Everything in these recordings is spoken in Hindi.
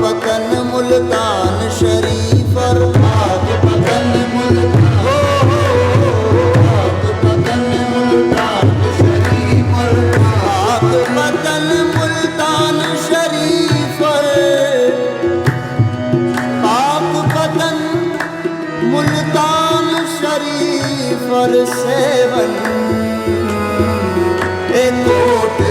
पतन मुल्तान शरीफ और पाक पतन मुल्तान पाक पतन मुल्तान शरीफ और पाक पतन मुल्तान शरीफ और पाक पतन मुल्तान शरीफ और सेवन एक कोट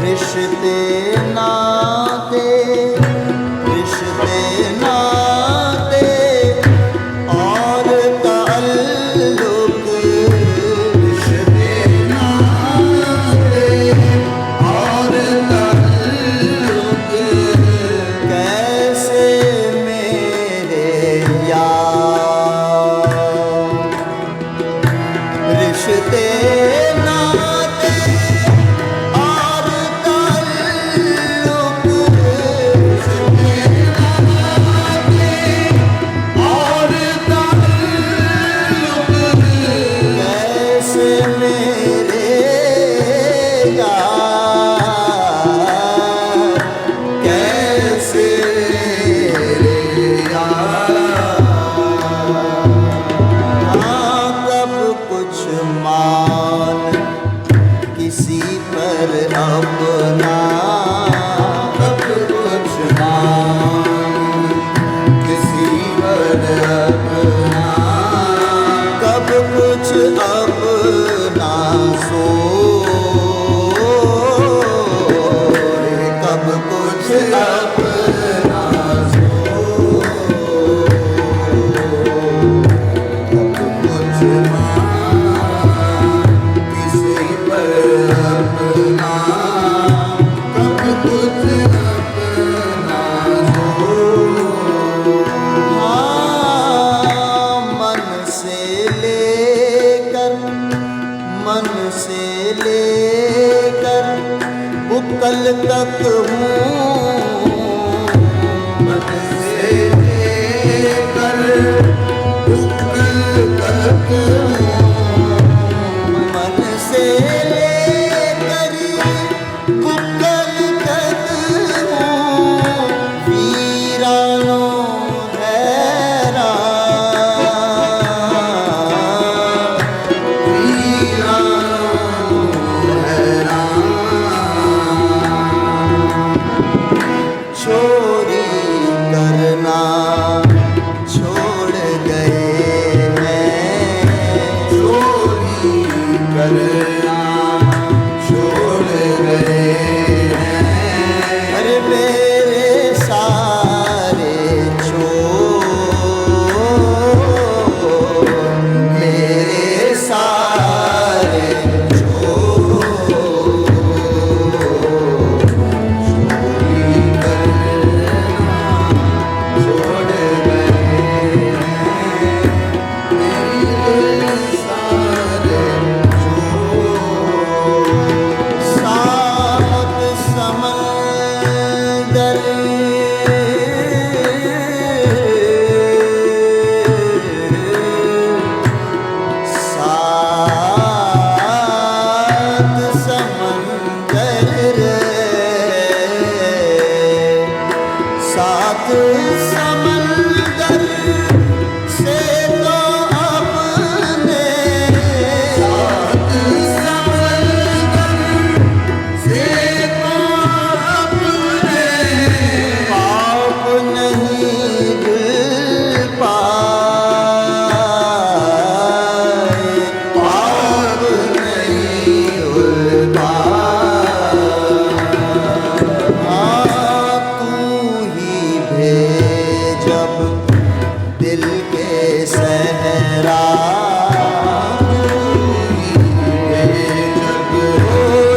रिश्ते नाते, रिश्ते नाते और ताल्लुक, रिश्ते नाते और ताल्लुक कैसे मेरे यार, रिश्ते नाते और ताल्लुक, और ताल्लुक कैसे मेरे यार, कैसे मेरे यार। हाँ, कब कुछ मान किसी पर अपना, कब कुछ मान किसी पर अपना, कब कुछ अपना सोए, कब कुछ अपना सोए, कब कुछ मान किसी पर अपना, कब कुछ अपना सोए। हाँ, मन से लेकर, मन से लेकर बुकल तक हूँ, मन से लेकर बुकल तक हूँ, मन से लेकर बुकल तक हूँ, वीरानो हैरान, वीरानो हैरान। चोरी करना छोड़ गए हैं, चोरी करना छोड़ गए हैं, अरे मेरे सारे चोर, मेरे सारे चोर, चोरी करना छोड़ गए हैं, मेरे सारे चोर। सात समंदर सात समंदर, सात समंदर से तो अपने, सात समंदर से तो अपने पाप नहीं धुल पाए, पाप नहीं धुल पाए। हाँ, तू ही भेज अब दिल के सहरा, तू ही भेज अब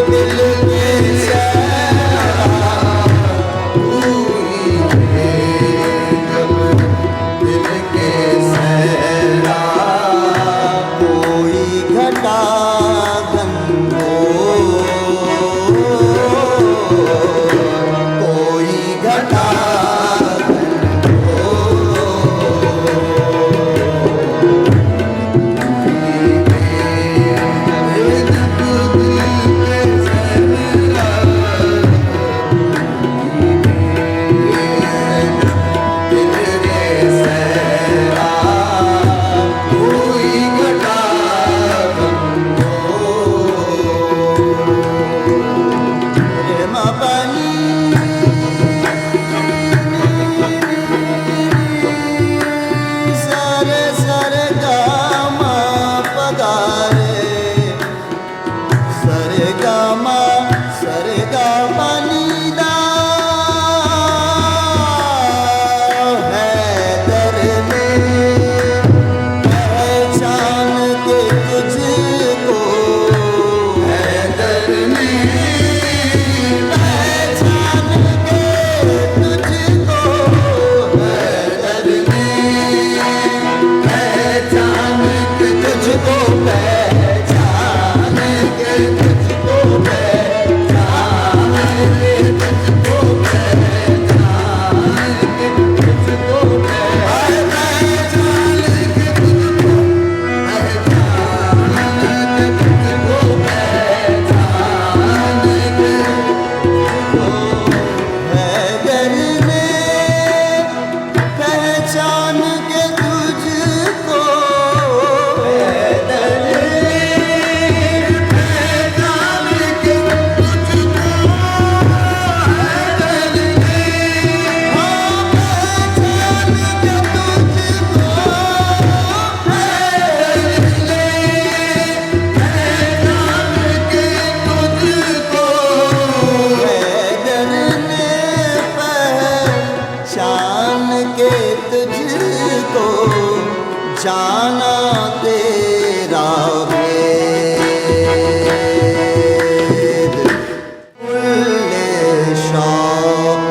दिल के सहरा, तू ही भेज अब दिल के सहरा। कोई घटा गंगो, कोई घटा गा मा सरे का बनीदा हैदर ने पहचान के तुझको, हैदर ने पहचान के तुझको, हैदर ने पहचान के तुझको, पहचान के तुझको, पहचान के तुझको, पहचान के तुझको, पहचान के तुझको, पहचान के तुझको, पहचान के तुझको, हैदर ने पहचान के तुझको, हैदर ने पहचान के तुझको, हैदर ने हाँ पहचान के तुझको, हैदर ने पहचान के तुझको, हैदर ने पहचान के तुझको, जाना तेरा भेद, कुल्ले शौक़